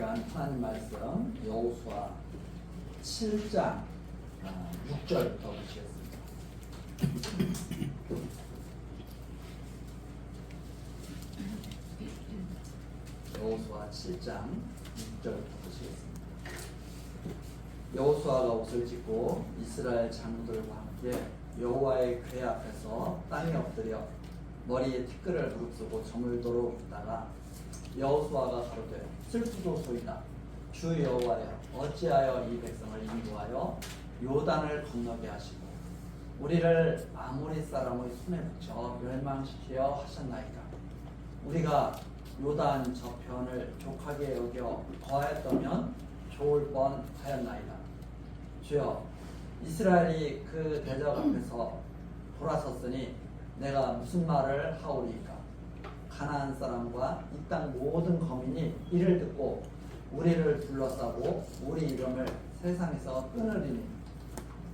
시간 하나님 말씀 여호수아 7장 6절부터 보시겠습니다. 여호수아 7장 6절부터 보시겠습니다. 여호수아가 옷을 찢고 이스라엘 장로들과 함께 여호와의 궤 앞에서 땅에 엎드려 머리에 티끌을 무릅쓰고 저물도록 있다가 여호수아가 가로되 슬프도소이다. 주 여호와여, 어찌하여 이 백성을 인도하여 요단을 건너게 하시고 우리를 아모리 사람의 손에 붙여 멸망시키려 하셨나이까. 우리가 요단 저편을 족하게 여겨 거하였다면 좋을 뻔하였나이다. 주여, 이스라엘이 그 대적 앞에서 돌아섰으니 내가 무슨 말을 하오리이까. 가나안 사람과 이 땅 모든 거민이 이를 듣고 우리를 둘러싸고 우리 이름을 세상에서 끊으리니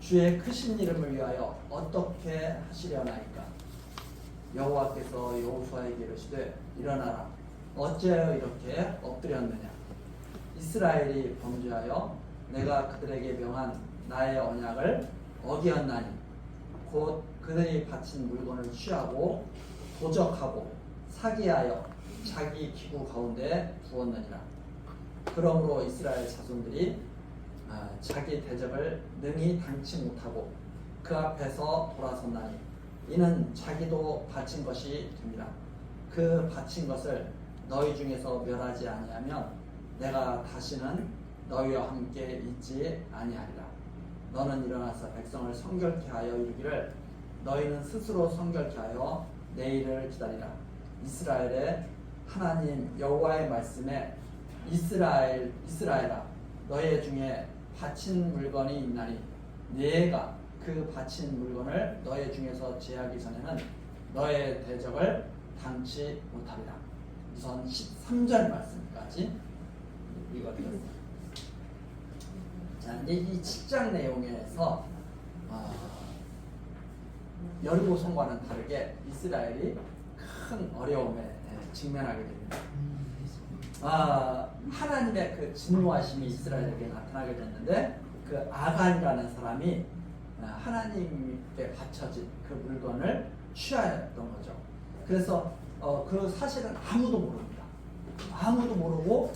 주의 크신 이름을 위하여 어떻게 하시려나이까. 여호와께서 여호수아에게 이르시되 일어나라. 어찌하여 이렇게 엎드렸느냐. 이스라엘이 범죄하여 내가 그들에게 명한 나의 언약을 어기었나니 곧 그들이 바친 물건을 취하고 도적하고 사기하여 자기 기구 가운데 두었느니라. 그러므로 이스라엘 자손들이 자기 대적을 능히 당치 못하고 그 앞에서 돌아섰나니 이는 자기도 바친 것이 됩니다. 그 바친 것을 너희 중에서 멸하지 아니하면 내가 다시는 너희와 함께 있지 아니하리라. 너는 일어나서 백성을 성결케 하여 이르기를 너희는 스스로 성결케 하여 내일을 기다리라. 이스라엘의 하나님 여호와의 말씀에 이스라엘아, 너희 중에 바친 물건이 있나니 네가 그 바친 물건을 너희 중에서 제하기 전에는 너의 대적을 당치 못하리라. 우선 13절 말씀까지 읽어드렸습니다. 자, 이제 이 7장 내용에서 여리고성과는 다르게 이스라엘이 큰 어려움에 직면하게 됩니다. 하나님의 그 진노하심이 이스라엘에게 나타나게 됐는데 그 아간이라는 사람이 하나님께 바쳐진 그 물건을 취하였던 거죠. 그래서 그 사실은 아무도 모릅니다. 아무도 모르고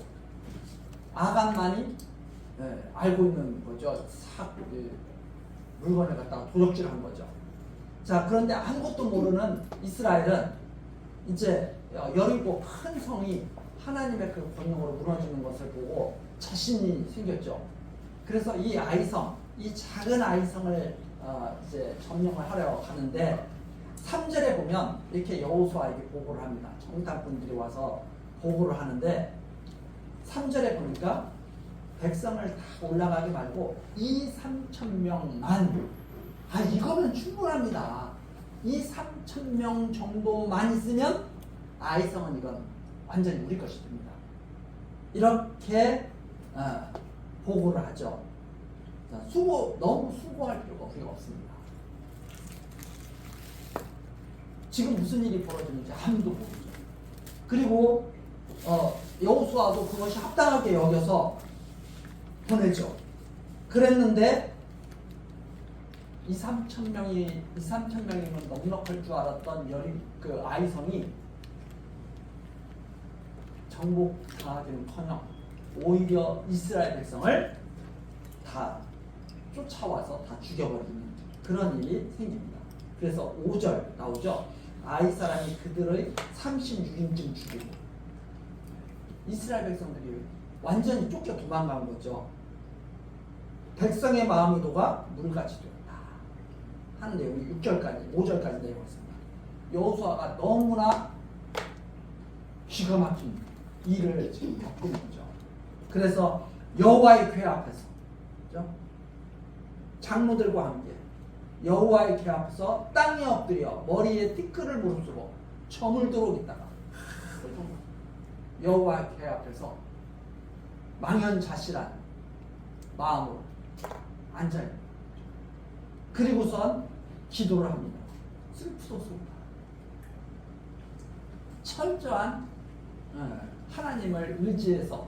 아간만이 알고 있는 거죠. 물건을 갖다가 도적질한 거죠. 자, 그런데 아무것도 모르는 이스라엘은 이제 여리고 큰 성이 하나님의 그 권능으로 무너지는 것을 보고 자신이 생겼죠. 그래서 이 아이성, 이 작은 아이성을 이제 점령을 하려 하는데 3절에 보면 이렇게 여호수아에게 보고를 합니다. 정탐꾼들이 와서 보고를 하는데 3절에 보니까 백성을 다 올라가게 말고 2,3,000명만 이거면 충분합니다. 2,3,000명 정도만 있으면 아이성은 이건 완전히 우리 것이 됩니다. 이렇게 보고를 하죠. 너무 수고할 필요가 우리가 없습니다. 지금 무슨 일이 벌어지는지 아무도 모르죠. 그리고 여호수아도 그것이 합당하게 여겨서 보내죠. 그랬는데 2,3,000명이면 넉넉할 줄 알았던 그 아이성이 정복당하기는커녕 오히려 이스라엘 백성을 다 쫓아와서 다 죽여버리는 그런 일이 생깁니다. 그래서 5절 나오죠. 아이 사람이 그들의 36인쯤 죽이고 이스라엘 백성들이 완전히 쫓겨 도망간 거죠. 백성의 마음이 녹아 물같이 되었다 하는 내용이 6절까지 5절까지 내용이 있습니다. 여호수아가 너무나 기가 막힌 일을 지금 겪은 거죠. 그래서 여호와의 궤 앞에서, 그렇죠? 장로들과 함께 여호와의 궤 앞에서 땅에 엎드려 머리에 티끌을 무릅쓰고 저물도록 있다가 여호와의 궤 앞에서 망연자실한 마음으로 앉아요. 그리고선 기도를 합니다. 슬프도소이다. 철저한 하나님을 의지해서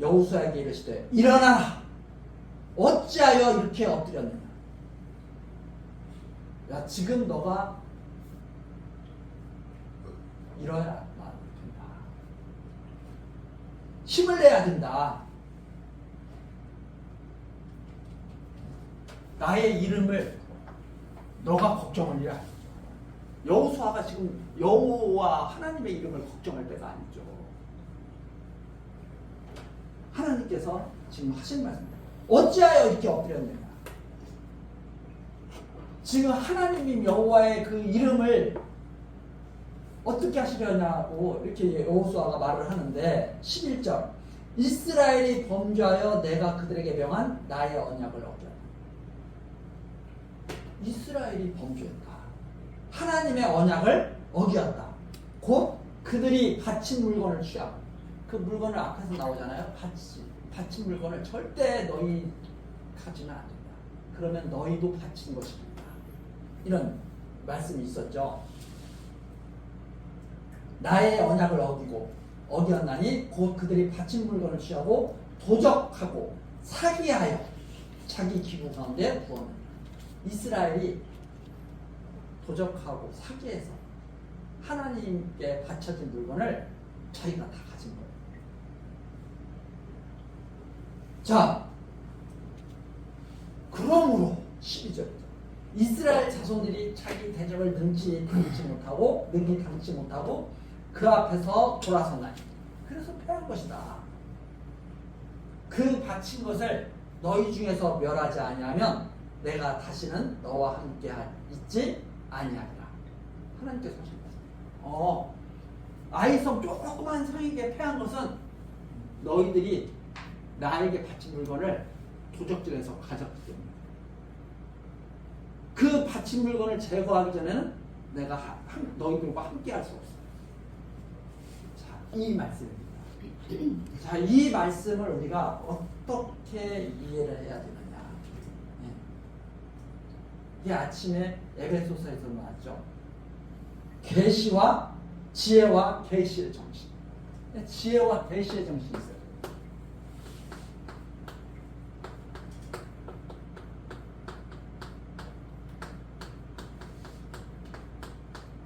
여호수아에게 이르시되 일어나라 어찌하여 이렇게 엎드렸느냐. 야 지금 너가 일어나야 된다. 힘을 내야 된다. 나의 이름을 너가 걱정을 해야. 여호수아가 지금 여호와 하나님의 이름을 걱정할 때가 아니죠. 하나님께서 지금 하신 말씀입니다. 어찌하여 이렇게 엎드렸느냐. 지금 하나님이 여호와의 그 이름을 어떻게 하시려냐고 이렇게 여호수아가 말을 하는데 11절 이스라엘이 범죄하여 내가 그들에게 명한 나의 언약을 어겼다. 이스라엘이 범죄했다. 하나님의 언약을 어겼다. 곧 그들이 바친 물건을 취하고 그 물건을 앞에서 나오잖아요. 바친 물건을 절대 너희 가지면 안 된다. 그러면 너희도 바친 것이다. 이런 말씀이 있었죠. 나의 언약을 어겼나니 곧 그들이 바친 물건을 취하고 도적하고 사기하여 자기 기구 가운데 부었느니라. 이스라엘이 도적하고 사기해서 하나님께 바쳐진 물건을 자기가 다 가진 거예요. 자, 그러므로 12절 이스라엘 자손들이 자기 대적을 능히 당치 못하고 그 앞에서 돌아섰나니 그래서 패한 것이다. 그 바친 것을 너희 중에서 멸하지 아니하면 내가 다시는 너와 함께 있지 아니하리라. 하나님께서 하신 말씀. 아이성 조그만 성에게 패한 것은 너희들이 나에게 바친 물건을 도적질해서 가졌기 때문에 그 바친 물건을 제거하기 전에는 내가 너희들과 함께 할 수 없어. 자, 이 말씀입니다. 자, 이 말씀을 우리가 어떻게 이해를 해야 되느냐. 이게 아침에 에베소서에서 나왔죠. 계시와 지혜와 계시의 정신. 지혜와 계시의 정신이 있어요.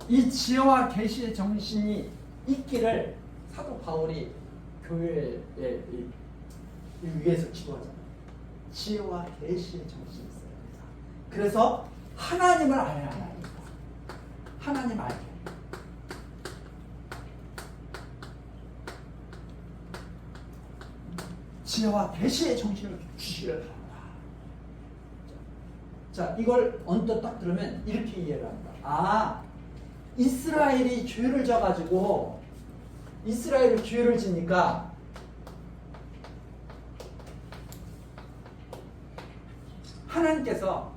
이 지혜와 계시의 정신이 있기를 사도 바울이 교회에 위해서 기도하잖아요. 지혜와 계시의 정신이 있어야 합니다. 그래서 하나님을 알아야 합니다. 하나님 알게. 지혜와 계시의 정신을 주시기를 바랍니다. 자, 이걸 언뜻 딱 들으면 이렇게 이해를 합니다. 이스라엘이 죄를 져가지고 이스라엘이 죄를 지니까 하나님께서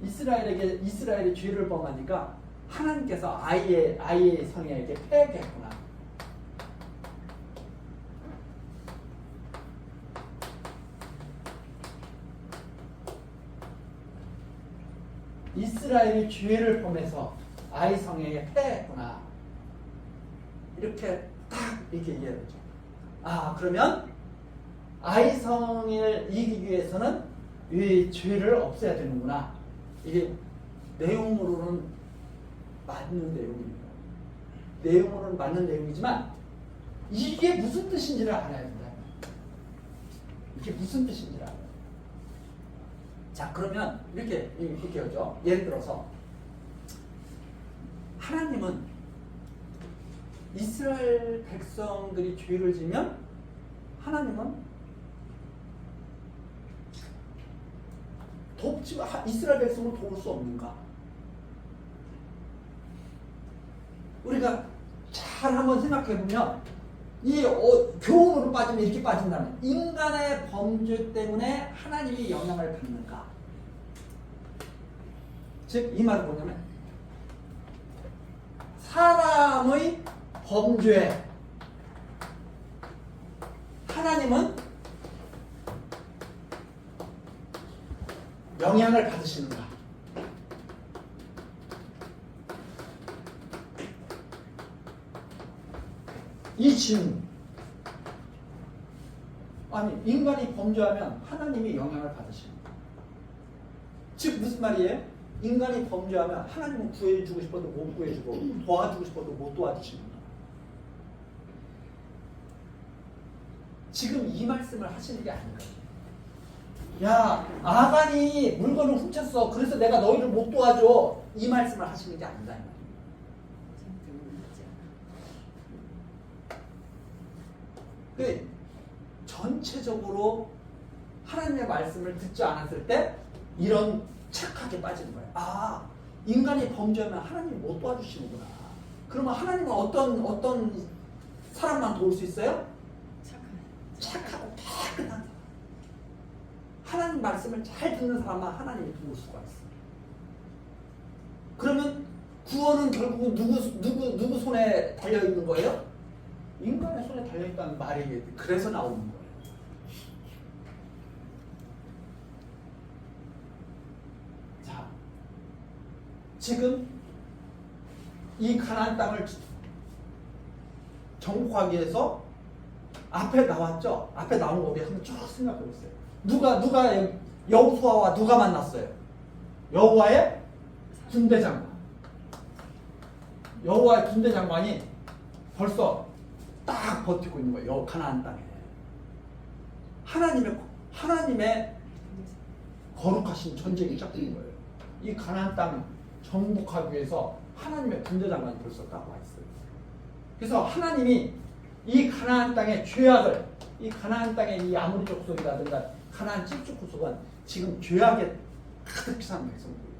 이스라엘이 죄를 범하니까 하나님께서 아이의 성에게 패하겠구나. 이스라엘이 죄를 범해서 아이 성에게 패했구나. 이렇게 딱 이렇게 이해하죠. 그러면 아이 성을 이기기 위해서는 이 죄를 없애야 되는구나. 이게 내용으로는 맞는 내용입니다. 내용으로는 맞는 내용이지만 이게 무슨 뜻인지를 알아야 된다. 이게 무슨 뜻인지를 알아야 된다. 자, 그러면 이렇게 하죠. 예를 들어서 하나님은 이스라엘 백성들이 죄를 지면 하나님은 이스라엘 백성을 도울 수 없는가? 우리가 잘 한번 생각해 보면 이 교훈으로 빠지면 이렇게 빠진다면 인간의 범죄 때문에 하나님이 영향을 받는가? 즉 이 말은 뭐냐면 사람의 범죄에 하나님은 영향을 받으시는가? 이 질문. 아니 인간이 범죄하면 하나님이 영향을 받으십니다. 즉 무슨 말이에요? 인간이 범죄하면 하나님은 구해주고 싶어도 못 구해주고 도와주고 싶어도 못 도와주십니다. 지금 이 말씀을 하시는 게 아닌가요? 야, 아간이 물건을 훔쳤어. 그래서 내가 너희를 못 도와줘. 이 말씀을 하시는 게 아니다. 그 전체적으로 하나님의 말씀을 듣지 않았을 때 이런 착각에 빠지는 거예요. 아, 인간이 범죄하면 하나님이 못 도와주시는구나. 그러면 하나님은 어떤 사람만 도울 수 있어요? 착하고 깨끗한 사람. 하나님 말씀을 잘 듣는 사람만 하나님이 도울 수가 있어요. 그러면 구원은 결국 누구 손에 달려 있는 거예요? 인간의 손에 달려 있다는 말이 그래서 나오는 거예요. 자, 지금 이 가나안 땅을 정복하기 위해서 앞에 나왔죠? 앞에 나온 거 우리 한번 쭉 생각해 보세요. 누가 여호수아와 누가 만났어요? 여호와의 군대 장관. 여호와의 군대 장관이 벌써 딱 버티고 있는 거예요. 가나안 땅에. 하나님의 거룩하신 전쟁이 시작된 거예요. 이 가나안 땅 정복하기 위해서 하나님의 군대 장관이 벌써 딱 와 있어요. 그래서 하나님이 이 가나안 땅의 죄악을, 이 가나안 땅의 이 아모리 족속이라든가 가나안 7족 구속은 지금 죄악에 가득 찬 백성들이에요.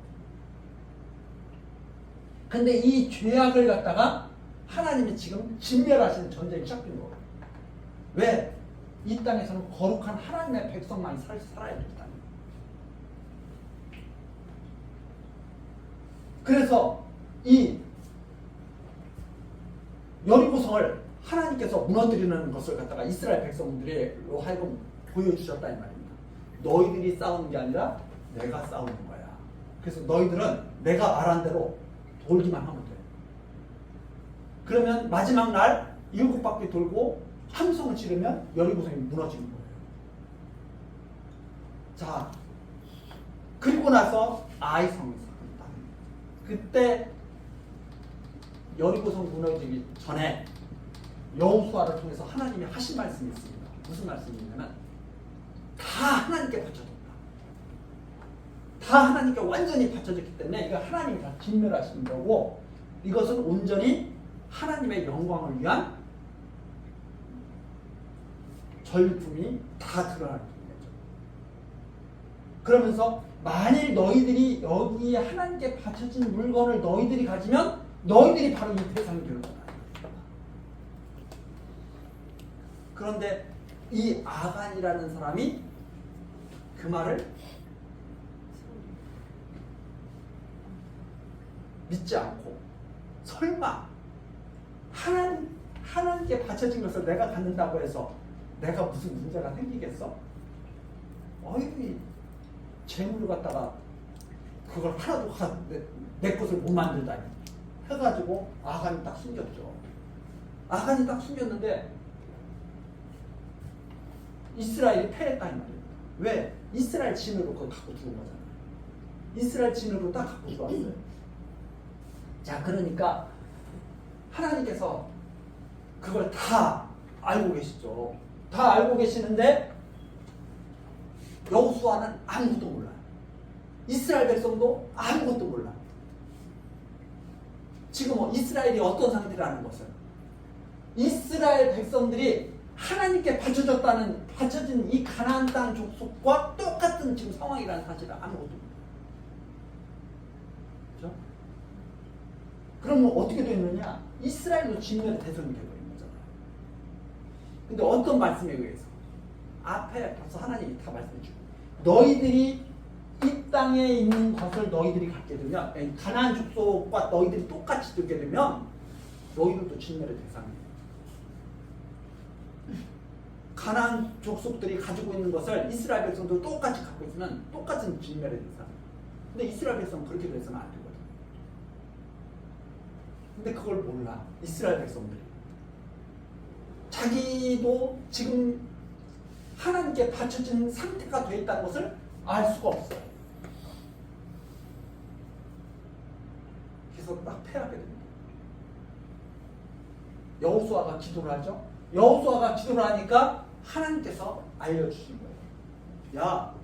근데 이 죄악을 갖다가 하나님이 지금 진멸하시는 전쟁이 시작된 거예요. 왜? 이 땅에서는 거룩한 하나님의 백성만이 살아야 된다. 그래서 이 여리고성을 하나님께서 무너뜨리는 것을 갖다가 이스라엘 백성들로 하여금 보여주셨다 이 말입니다. 너희들이 싸우는 게 아니라 내가 싸우는 거야. 그래서 너희들은 내가 말한 대로 돌기만 하면 돼. 그러면 마지막 날 7바퀴 돌고 함성을 지르면 여리고성이 무너지는 거예요. 자, 그리고 나서 아이성이 있습니다. 그때 여리고성 무너지기 전에 여호수아를 통해서 하나님이 하신 말씀이 있습니다. 무슨 말씀이냐면 다 하나님께 바쳐졌다. 다 하나님께 완전히 바쳐졌기 때문에 이거 하나님이 다 진멸하시는 거고 이것은 온전히 하나님의 영광을 위한 전리품이 다 드러나는 거죠. 그러면서 만일 너희들이 여기 하나님께 바쳐진 물건을 너희들이 가지면 너희들이 바로 이 대상이 되는 거다. 그런데 이 아간이라는 사람이 그 말을 믿지 않고 설마 하나님께 바쳐진 것을 내가 갖는다고 해서 내가 무슨 문제가 생기겠어? 어이 재물을 갖다가 그걸 하나도 내 것을 못 만들다니 해가지고 아간이 딱 숨겼죠. 아간이 딱 숨겼는데 이스라엘이 패했다 이 말이에요. 왜? 이스라엘 진으로 그걸 갖고 들어온 거잖아요. 이스라엘 진으로 딱 갖고 들어왔어요. 자, 그러니까 하나님께서 그걸 다 알고 계시죠. 다 알고 계시는데 여호수아는 아무것도 몰라요. 이스라엘 백성도 아무것도 몰라. 지금 이스라엘이 어떤 상태라는 것을 이스라엘 백성들이 하나님께 바쳐진 이 가나안 땅 족속과 똑같은 지금 상황이라는 사실을 아무것도 몰라요. 그렇죠? 그러면 어떻게 되느냐? 이스라엘도 진멸의 대상이 되어버린 거잖아요. 근데 어떤 말씀에 의해서? 앞에 벌써 하나님이 다 말씀해 주고 너희들이 이 땅에 있는 것을 너희들이 갖게 되면 가나안 족속과 너희들이 똑같이 되게 되면 너희들도 진멸의 대상이에요. 가나안 족속들이 가지고 있는 것을 이스라엘 백성도 똑같이 갖고 있으면 똑같은 진멸의 대상이에요. 근데 이스라엘 백성은 그렇게 돼서는 안 되거든요. 근데 그걸 몰라. 이스라엘 백성들이. 자기도 지금 하나님께 바쳐진 상태가 되어 있다는 것을 알 수가 없어요. 그래서 딱 패하게 됩니다. 여호수아가 기도를 하죠. 여호수아가 기도를 하니까 하나님께서 알려주신 거예요. 야,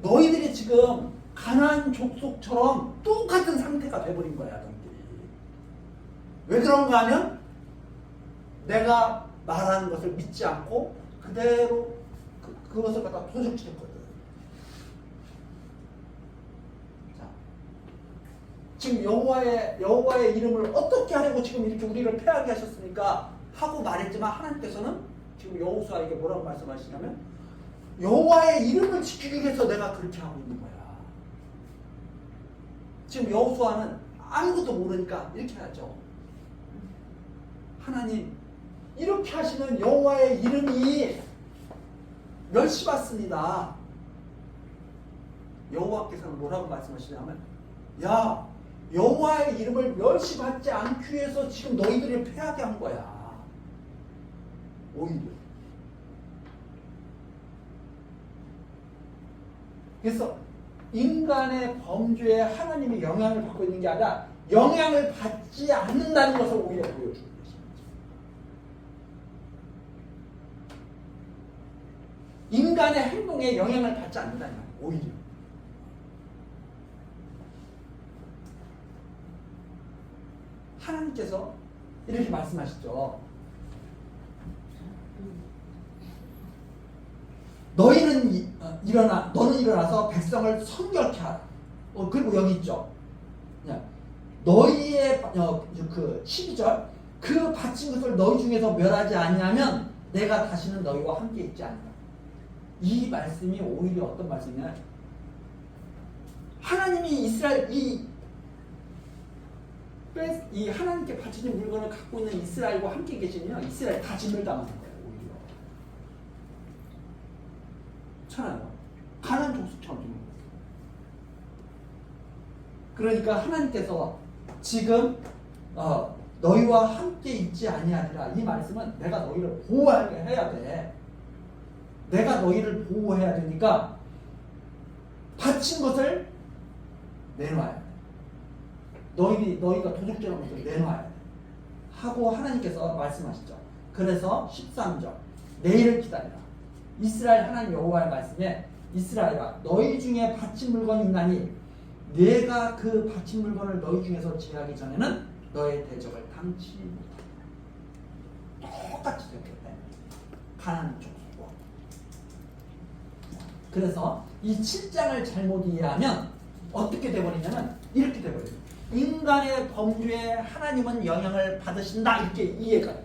너희들이 지금 가나안 족속처럼 똑같은 상태가 돼버린 거야, 너희들이. 왜 그런가 하면 내가 말하는 것을 믿지 않고 그대로 그것을 갖다 도적질했거든. 자, 지금 여호와의 이름을 어떻게 하려고 지금 이렇게 우리를 패하게 하셨습니까? 하고 말했지만 하나님께서는 지금 여호수아에게 뭐라고 말씀하시냐면 여호와의 이름을 지키기 위해서 내가 그렇게 하고 있는 거야. 지금 여호수아는 아무것도 모르니까 이렇게 하죠. 하나님, 이렇게 하시는 여호와의 이름이 멸시받습니다. 여호와께서는 뭐라고 말씀하시냐면, 야, 여호와의 이름을 멸시받지 않기 위해서 지금 너희들을 패하게 한 거야. 오히려. 그래서 인간의 범죄에 하나님이 영향을 받고 있는 게 아니라 영향을 받지 않는다는 것을 오히려 보여주는 것입니다. 인간의 행동에 영향을 받지 않는다는 거예요. 오히려. 하나님께서 이렇게 말씀하시죠. 너는 일어나서 백성을 성결케 하라. 그리고 여기 있죠. 너희의 그 12절 그 바친 것을 너희 중에서 멸하지 아니하면 내가 다시는 너희와 함께 있지 않는다. 이 말씀이 오히려 어떤 말씀이냐? 하나님이 이스라엘 이 하나님께 바쳐진 물건을 갖고 있는 이스라엘과 함께 계시면 이스라엘 다 진멸당하는 거예요. 오히려. 괜찮아요. 가나안 족속처럼 좀. 그러니까 하나님께서 지금 너희와 함께 있지 아니하리라. 이 말씀은 내가 너희를 보호해야 돼. 내가 너희를 보호해야 되니까 바친 것을 내놔야 돼. 너희가 도둑질한 것을 내놔야 돼. 하고 하나님께서 말씀하시죠. 그래서 13절 내일을 기다리라. 이스라엘 하나님 여호와의 말씀에 이스라엘아 너희 중에 바친 물건이 있나니 내가 그 바친 물건을 너희 중에서 제하기 전에는 너의 대적을 당치 못하라. 똑같이 됐겠네. 가나안 족속과. 그래서 이 7장을 잘못 이해하면 어떻게 돼버리냐면 이렇게 돼버려요. 인간의 범죄에 하나님은 영향을 받으신다 이렇게 이해가 돼요.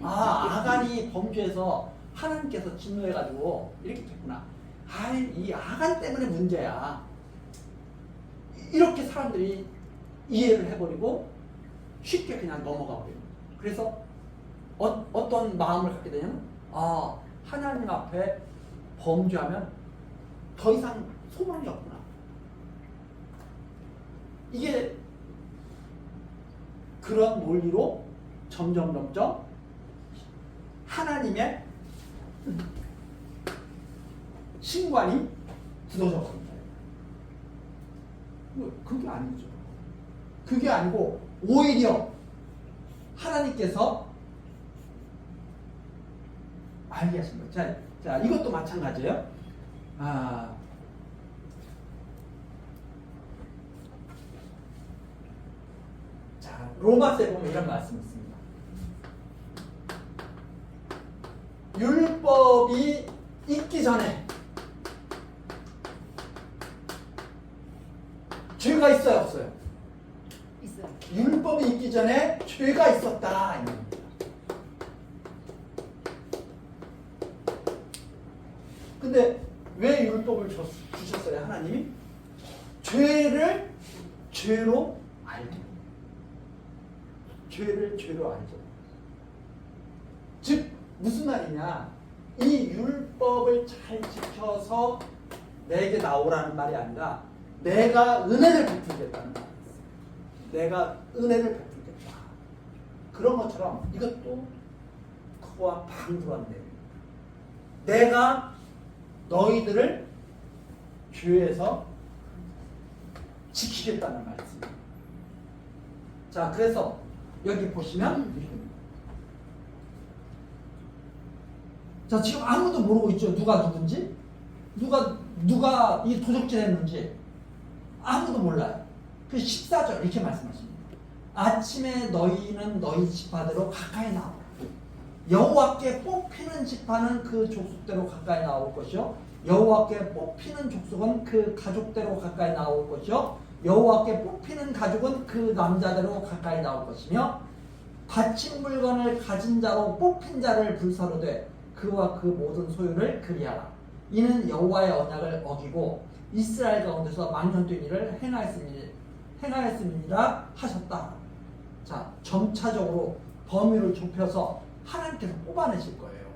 아간이 범죄해서 하나님께서 진노해가지고 이렇게 됐구나. 이 아간 때문에 문제야. 이렇게 사람들이 이해를 해버리고 쉽게 그냥 넘어가 버려요. 그래서 어떤 마음을 갖게 되냐면 하나님 앞에 범죄하면 더 이상 소망이 없구나. 이게 그런 논리로 점점 하나님의 신관이 굳어져 버립니다. 그게 아니죠. 그게 아니고 오히려 하나님께서 알게 하신 거예요. 자, 이것도 마찬가지예요. 자, 로마서에 보면 이런 말씀이 있습니다. 율법이 있기 전에 죄가 있어요, 없어요? 있어요. 율법이 있기 전에 죄가 있었다. 이 말입니다. 근데 왜 율법을 주셨어요, 하나님이? 죄를 죄로 알게. 죄를 죄로 알죠. 즉 무슨 말이냐? 이 율법을 잘 지켜서 내게 나오라는 말이 아니라 내가 은혜를 베풀겠다는 말이에요. 내가 은혜를 베풀겠다. 그런 것처럼 이것도 그와 반대한 내용. 내가 너희들을 죄에서 지키겠다는 말씀입니다. 자, 그래서 여기 보시면 자, 지금 아무도 모르고 있죠. 누가 누군지, 누가 이 도적질 했는지 아무도 몰라요. 그 14절 이렇게 말씀하십니다. 아침에 너희는 너희 지파대로 가까이 나오라. 여호와께 뽑히는 지파는 그 족속대로 가까이 나올 것이요, 여호와께 뽑히는 족속은 그 가족대로 가까이 나올 것이요, 여호와께 뽑히는 가족은 그 남자대로 가까이 나올 것이며, 바친 물건을 가진 자로 뽑힌 자를 불사르되 그와 그 모든 소유를 그리하라. 이는 여호와의 언약을 어기고 이스라엘 가운데서 만년된 일을 행하였음이니라 하셨다. 자, 점차적으로 범위를 좁혀서 하나님께서 뽑아내실 거예요.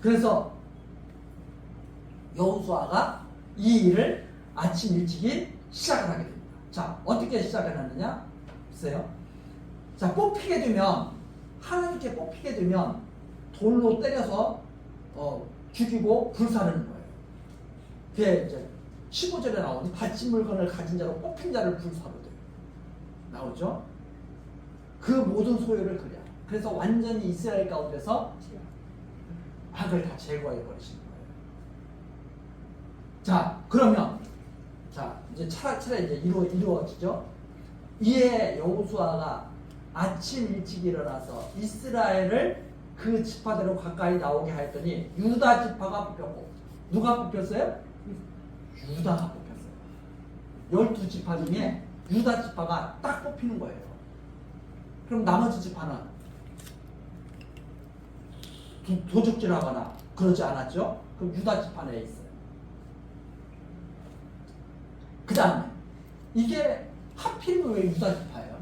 그래서 여호수아가 이 일을 아침 일찍이 시작을 하게 됩니다. 자, 어떻게 시작을 하느냐? 보세요. 자, 뽑히게 되면, 하나님께 뽑히게 되면 돌로 때려서 죽이고 불사르는 거예요. 그게 이제 15절에 나오는 바친 물건을 가진 자로 뽑힌 자를 불사르되 나오죠. 그 모든 소유를 그려. 그래서 완전히 이스라엘 가운데서 악을 다 제거해 버리시는 거예요. 자, 그러면 자, 이제 차례차례 이제 이루어지죠. 이에 여호수아가 아침 일찍 일어나서 이스라엘을 그 지파대로 가까이 나오게 하였더니 유다 지파가 뽑혔고, 누가 뽑혔어요? 유다가 뽑혔어요. 12지파 중에 유다 지파가 딱 뽑히는 거예요. 그럼 나머지 지파는 도적질하거나 그러지 않았죠? 그럼 유다 지파 내에 있어요. 그 다음에 이게 하필이면 왜 유다 지파예요?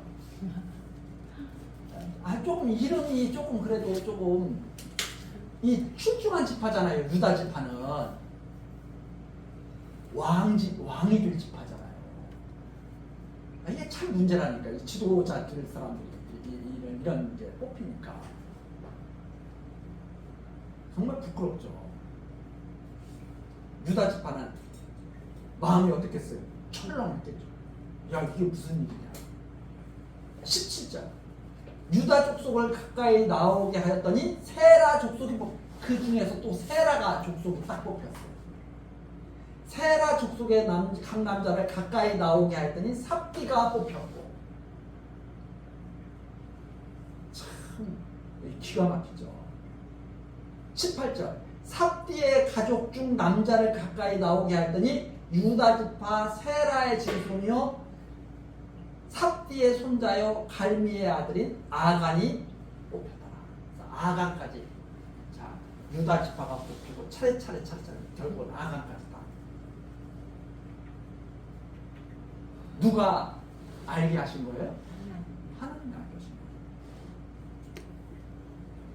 조금 이름이 조금 그래도 조금 이 출중한 지파잖아요. 유다 지파는 왕이 될 지파잖아요. 이게 참 문제라니까. 이 지도자 될 사람들이 이런 게 뽑히니까 정말 부끄럽죠. 유다 지파는 마음이 어떻겠어요? 철렁했겠죠. 야, 이게 무슨 일이냐. 17절 유다 족속을 가까이 나오게 하였더니 세라 족속이 그 중에서 또 세라가 족속이 딱 뽑혔어요. 세라 족속의 각 남자를 가까이 나오게 하였더니 삽디가 뽑혔고, 참 기가 막히죠. 18절 삽디의 가족 중 남자를 가까이 나오게 하였더니 유다 지파 세라의 증손이요 삽디의 손자요 갈미의 아들인 아간이 뽑혔더라. 아간까지. 자, 유다 지파가 뽑히고 차례차례 결국은 아간까지 다. 누가 알게 하신 거예요? 하나님이 알게 하신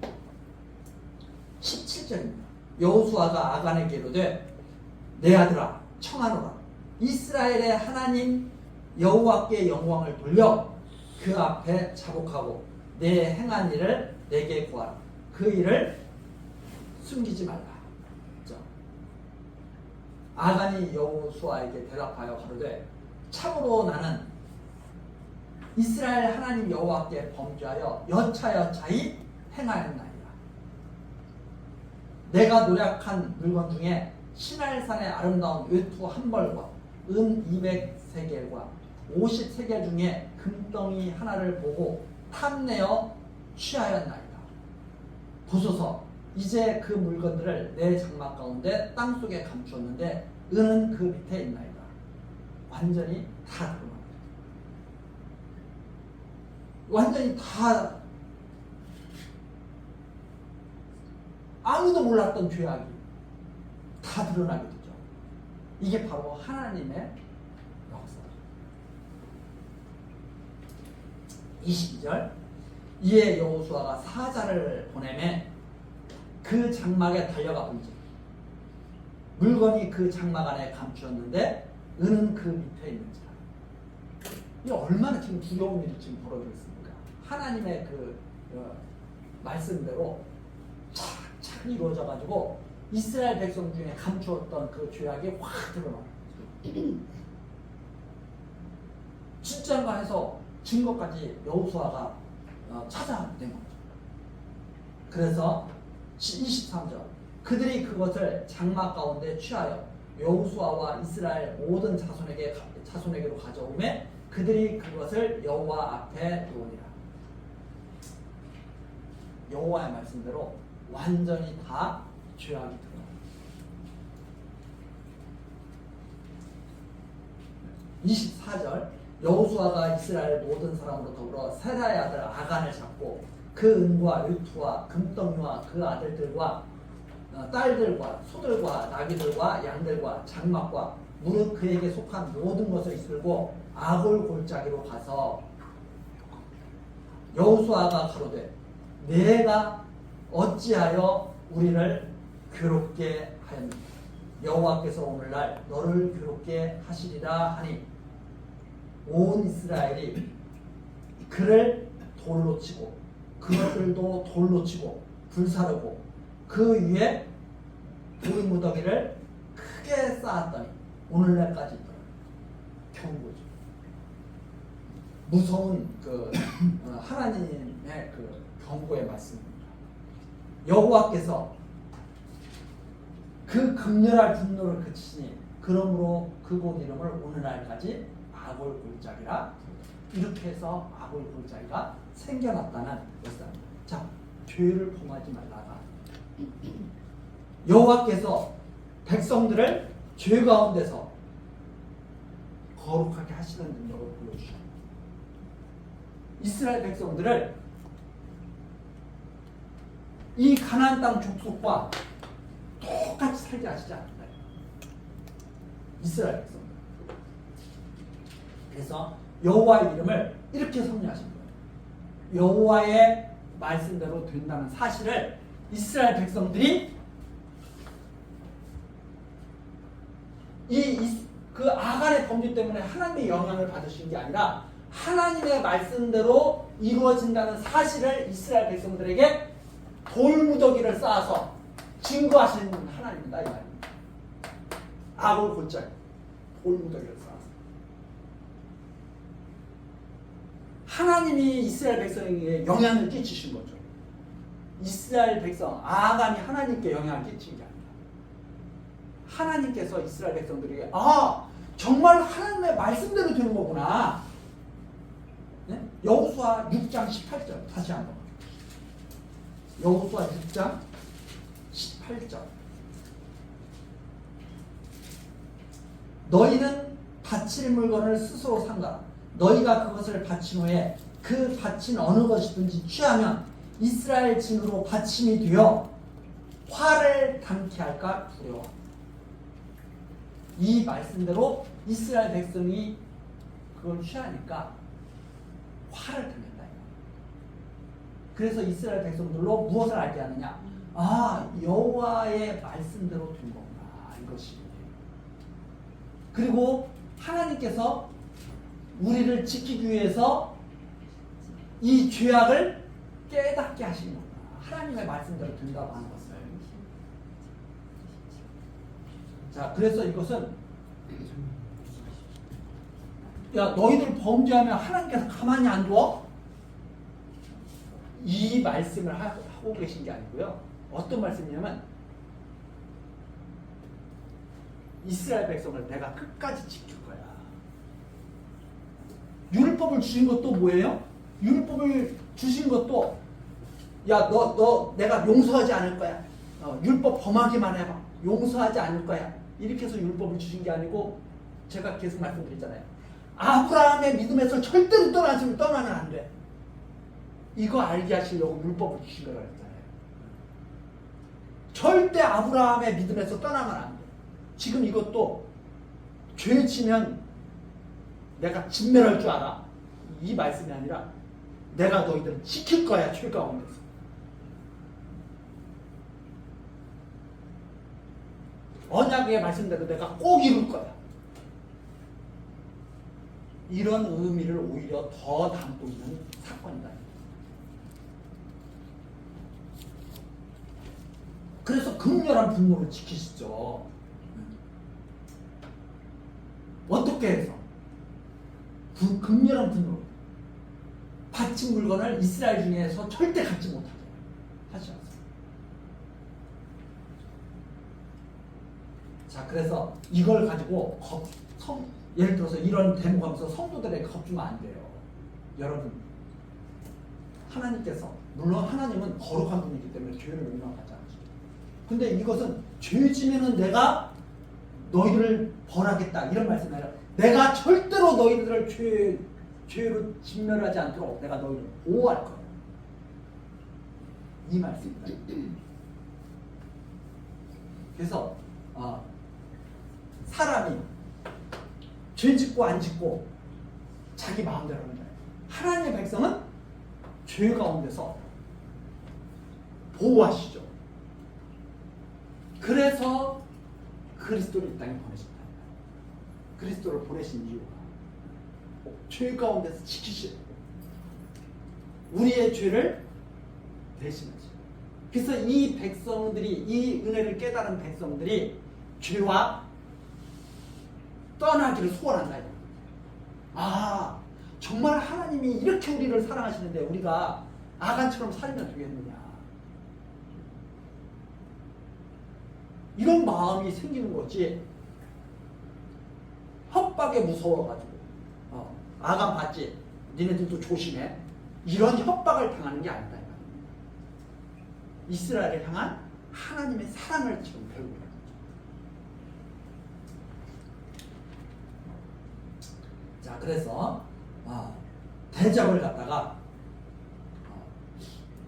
거예요. 17절입니다. 여호수아가 아간에게 이르되 내 아들아 청하노라. 이스라엘의 하나님 여호와께 영광을 돌려 그 앞에 자복하고 내 행한 일을 내게 구하라. 그 일을 숨기지 말라. 그렇죠? 아간이 여호수아에게 대답하여 가로되 참으로 나는 이스라엘 하나님 여호와께 범죄하여 여차여차히 행하였나이다. 내가 노력한 물건 중에 시날산의 아름다운 외투 한 벌과 은 200세겔과 50세겔 중에 금덩이 하나를 보고 탐내어 취하였나이다. 보소서, 이제 그 물건들을 내 장막 가운데 땅속에 감추었는데 은은 그 밑에 있나이다. 완전히 다 드러납니다. 완전히 다 아무도 몰랐던 죄악이 다 드러나게 되죠. 이게 바로 하나님의 역사죠. 22절 이에 여호수아가 사자를 보내매 그 장막에 달려가 본즉 물건이 그 장막 안에 감추었는데 은은 그 밑에 있는지라. 이 얼마나 지금 두려운 일이 지금 벌어지고 있습니까? 하나님의 그 말씀대로 참 딱 이루어져 가지고 이스라엘 백성 중에 감추었던 그 죄악이 확 드러나요. 진짜인가 해서 증거까지 여호수아가 찾아가게 된 거죠. 그래서 23절 그들이 그것을 장막 가운데 취하여 여호수아와 이스라엘 모든 자손에게로 가져오매 그들이 그것을 여호와 앞에 놓으니라. 여호와의 말씀대로 완전히 다 죄악이 드러납니다. 24절 여호수아가 이스라엘 모든 사람으로 더불어 세라의 아들 아간을 잡고 그 은과 유투와 금덩이와 그 아들들과 딸들과 소들과 나귀들과 양들과 장막과 무릇 그에게 속한 모든 것을 이끌고 아골 골짜기로 가서 여호수아가 가로되 내가 어찌하여 우리를 괴롭게 하였느냐 여호와께서 오늘날 너를 괴롭게 하시리라 하니 온 이스라엘이 그를 돌로 치고 그것들도 돌로 치고 불사르고 그 위에 돌무더기를 크게 쌓았더니 오늘날까지 경고죠. 무서운 그 하나님의 그 경고의 말씀입니다. 여호와께서 그 극렬한 분노를 그치시니 그러므로 그곳 이름을 오늘날까지 아골 골짜기라 이렇게 해서 아골 골짜기가 생겨났다는 것이다. 자, 죄를 범하지 말라가 여호와께서 백성들을 죄 가운데서 거룩하게 하시는 능력을 보여주셔요. 이스라엘 백성들을 이 가나안 땅 족속과 똑같이 살게 하시지 않는다. 이스라엘 백성들. 그래서 여호와의 이름을 이렇게 섭리하신 거예요. 여호와의 말씀대로 된다는 사실을 이스라엘 백성들이 그 아간의 범죄 때문에 하나님의 영향을 받으신 게 아니라 하나님의 말씀대로 이루어진다는 사실을 이스라엘 백성들에게 돌무더기를 쌓아서 증거하신 하나님이다 이 말입니다. 아골 골짜기 돌무더기를 쌓아서 하나님이 이스라엘 백성에게 영향을 끼치신 거죠. 이스라엘 백성 아간이 하나님께 영향을 끼친 게 아니라 하나님께서 이스라엘 백성들에게 정말 하나님의 말씀대로 되는 거구나. 네? 여호수아 6장 18절 다시 한번 여호수아 6장 18절 너희는 바칠 물건을 스스로 삼가라. 너희가 그것을 바친 후에 그 바친 어느 것이든지 취하면 이스라엘 진으로 바침이 되어 화를 당케 할까 두려워. 이 말씀대로 이스라엘 백성이 그걸 취하니까 화를 당한다. 그래서 이스라엘 백성들로 무엇을 알게 하느냐? 여호와의 말씀대로 된 거구나 이것이. 그리고 하나님께서 우리를 지키기 위해서 이 죄악을 깨닫게 하신 거구나. 하나님의 말씀대로 된다고 하는 것을. 자, 그래서 이것은 너희들 범죄하면 하나님께서 가만히 안 둬? 이 말씀을 하고 계신 게 아니고요. 어떤 말씀이냐면 이스라엘 백성을 내가 끝까지 지킬 거야. 율법을 주신 것도 뭐예요? 율법을 주신 것도 너 내가 용서하지 않을 거야. 율법 범하기만 해봐. 용서하지 않을 거야. 이렇게 해서 율법을 주신 게 아니고 제가 계속 말씀드렸잖아요. 아브라함의 믿음에서 절대로 떠나면 안 돼. 이거 알게 하시려고 율법을 주신 거라고 했잖아요. 절대 아브라함의 믿음에서 떠나면 안 돼. 지금 이것도 죄 지면 내가 진멸할 줄 알아. 이 말씀이 아니라 내가 너희들을 지킬 거야. 죄 가운데서. 언약의 말씀대로 내가 꼭 이룰 거야. 이런 의미를 오히려 더 담고 있는 사건이다. 그래서 극렬한 분노를 지키시죠. 어떻게 해서? 극렬한 분노. 바친 물건을 이스라엘 중에서 절대 갖지 못하게 하셨어요. 자, 그래서 이걸 가지고 예를 들어서 이런 대목하면서 성도들에게 겁주면 안 돼요. 여러분, 하나님께서, 물론 하나님은 거룩한 분이기 때문에 죄를 용납하지 않죠. 근데 이것은 죄 지면은 내가 너희를 벌하겠다 이런 말씀이 아니라 내가 절대로 너희들을 죄로 진멸하지 않도록 내가 너희를 보호할 거예요. 이 말씀입니다. 그래서 사람이 죄 짓고 안 짓고 자기 마음대로 하는 거예요. 하나님의 백성은 죄 가운데서 보호하시죠. 그래서 그리스도를 이 땅에 보내신다. 그리스도를 보내신 이유가 죄 가운데서 지키시고 우리의 죄를 대신하시고, 그래서 이 백성들이, 이 은혜를 깨달은 백성들이 죄와 떠나기를 소원한다. 아, 정말 하나님이 이렇게 우리를 사랑하시는데 우리가 아간처럼 살면 되겠느냐, 이런 마음이 생기는 거지. 협박에 무서워가지고 아간 봤지? 니네들도 조심해. 이런 협박을 당하는 게 아니다. 이스라엘을 향한 하나님의 사랑을 지금 배우고 있는 거죠. 자, 그래서 대적을 갖다가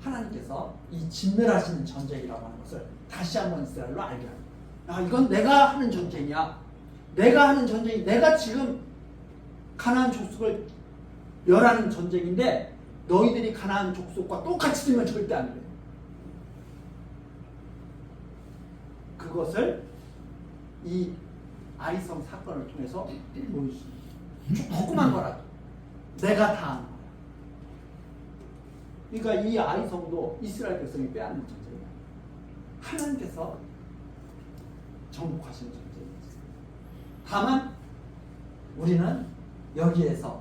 하나님께서 이 진멸하시는 전쟁이라고 하는 것을 다시 한번 이스라엘로 알게 합니다. 이건 내가 하는 전쟁이야. 내가 하는 전쟁이, 내가 지금 가나안 족속을 멸하는 전쟁인데 너희들이 가나안 족속과 똑같이 되면 절대 안 돼. 그것을 이 아이성 사건을 통해서 보여주십니다. 조그만 거라도 내가 다 하는 거야. 그러니까 이 아이성도 이스라엘 백성이 빼앗는 전쟁이야. 하나님께서 정복하시는 전쟁이지. 다만 우리는 여기에서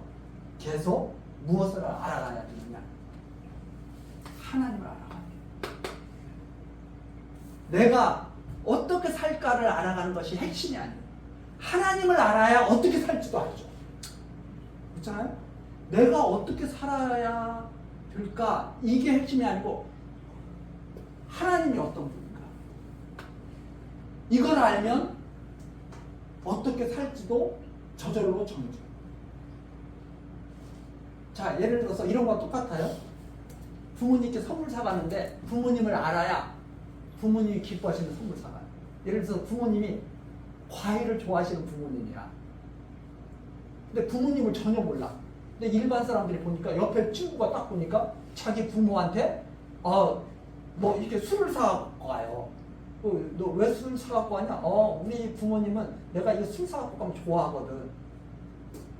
계속 무엇을 알아가야 되느냐? 하나님을 알아가야 돼. 내가 어떻게 살까를 알아가는 것이 핵심이 아니에요. 하나님을 알아야 어떻게 살지도 알죠. 그렇잖아요? 내가 어떻게 살아야 될까? 이게 핵심이 아니고 하나님이 어떤 분인가? 이걸 알면 어떻게 살지도 저절로 정해져요. 자, 예를 들어서 이런 거 똑같아요. 부모님께 선물 사가는데 부모님을 알아야 부모님이 기뻐하시는 선물 사가요. 예를 들어서 부모님이 과일을 좋아하시는 부모님이야. 근데 부모님을 전혀 몰라. 근데 일반 사람들이 보니까 옆에 친구가 딱 보니까 자기 부모한테 뭐 이렇게 술을 사갖고 가요. 너 왜 술 사갖고 왔냐? 우리 부모님은 내가 이거 술 사갖고 가면 좋아하거든.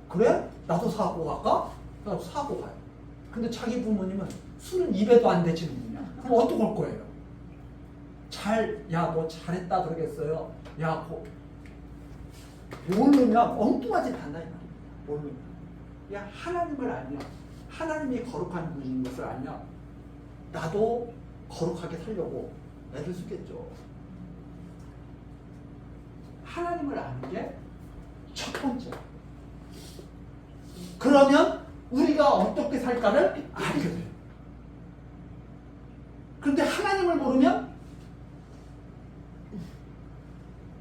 그래? 나도 사갖고 갈까? 나도 사고 가요. 근데 자기 부모님은 술은 입에도 안 대치는 분이야. 그럼 어떡할 거예요? 야, 너 잘했다 그러겠어요? 야, 모르면 엉뚱하지 않나요? 모르면. 야, 하나님을 알면, 하나님이 거룩한 분인 것을 알면 나도 거룩하게 살려고 애를 쓰겠죠. 하나님을 아는 게 첫 번째. 그러면 우리가 어떻게 살까를 알게 돼요. 그런데 하나님을 모르면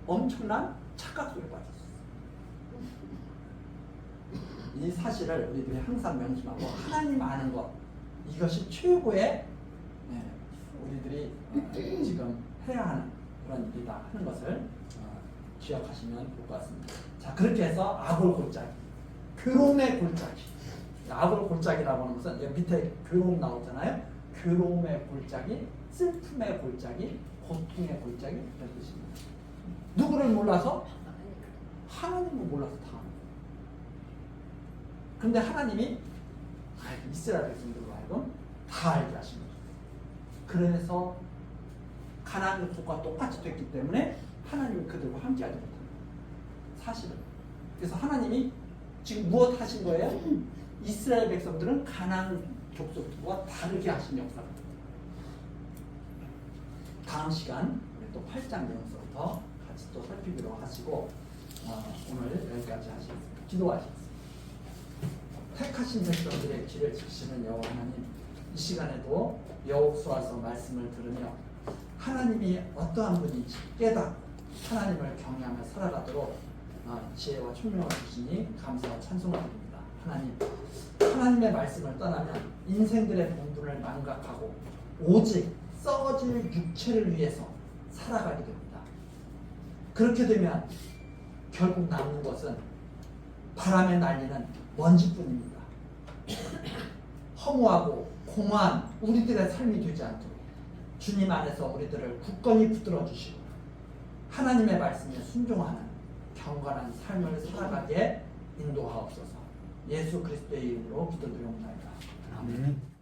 엄청난 착각 속에 빠졌어요. 이 사실을 우리들이 항상 명심하고 하나님 아는 것, 이것이 최고의 우리들이 지금 해야 하는 그런 일이다 하는 것을 기억하시면 좋을 것 같습니다. 자, 그렇게 해서 아골 골짜기, 괴로움의 골짜기. 아골 골짜기라고 하는 것은 여기 밑에 괴로움 나오잖아요. 괴로움의 골짜기, 슬픔의 골짜기, 고통의 골짜기 이런 뜻입니다. 누구를 몰라서? 하나님을 몰라서 다 하는 거예요. 그런데 하나님이 이스라엘 백성들로 하여금 다 알게 하신 거죠. 그래서 가나안 족속과 똑같이 됐기 때문에 하나님이 그들과 함께하지 못합니다. 사실은. 그래서 하나님이 지금 무엇 하신 거예요? 이스라엘 백성들은 가나안 족속과 다르게 하신 역사입니다. 다음 시간 우리 또 8장 내용서부터 같이 또 살피기로 하시고 오늘 여기까지 하시겠습니다. 기도하시겠습니다. 택하신 백성들의 길을 지키시는 여호와 하나님, 이 시간에도 여호수아서 말씀을 들으며 하나님이 어떠한 분인지 깨닫고 하나님을 경외하며 살아가도록 지혜와 총명을 주시니 감사와 찬송을 드립니다. 하나님의 말씀을 떠나면 인생들의 본분을 망각하고 오직 썩어질 육체를 위해서 살아가게 됩니다. 그렇게 되면 결국 남는 것은 바람에 날리는 먼지뿐입니다. 허무하고 공허한 우리들의 삶이 되지 않도록 주님 안에서 우리들을 굳건히 붙들어 주시고 하나님의 말씀에 순종하는 경건한 삶을 살아가게 인도하옵소서. 예수 그리스도의 이름으로 기도드리옵나이다. 아멘.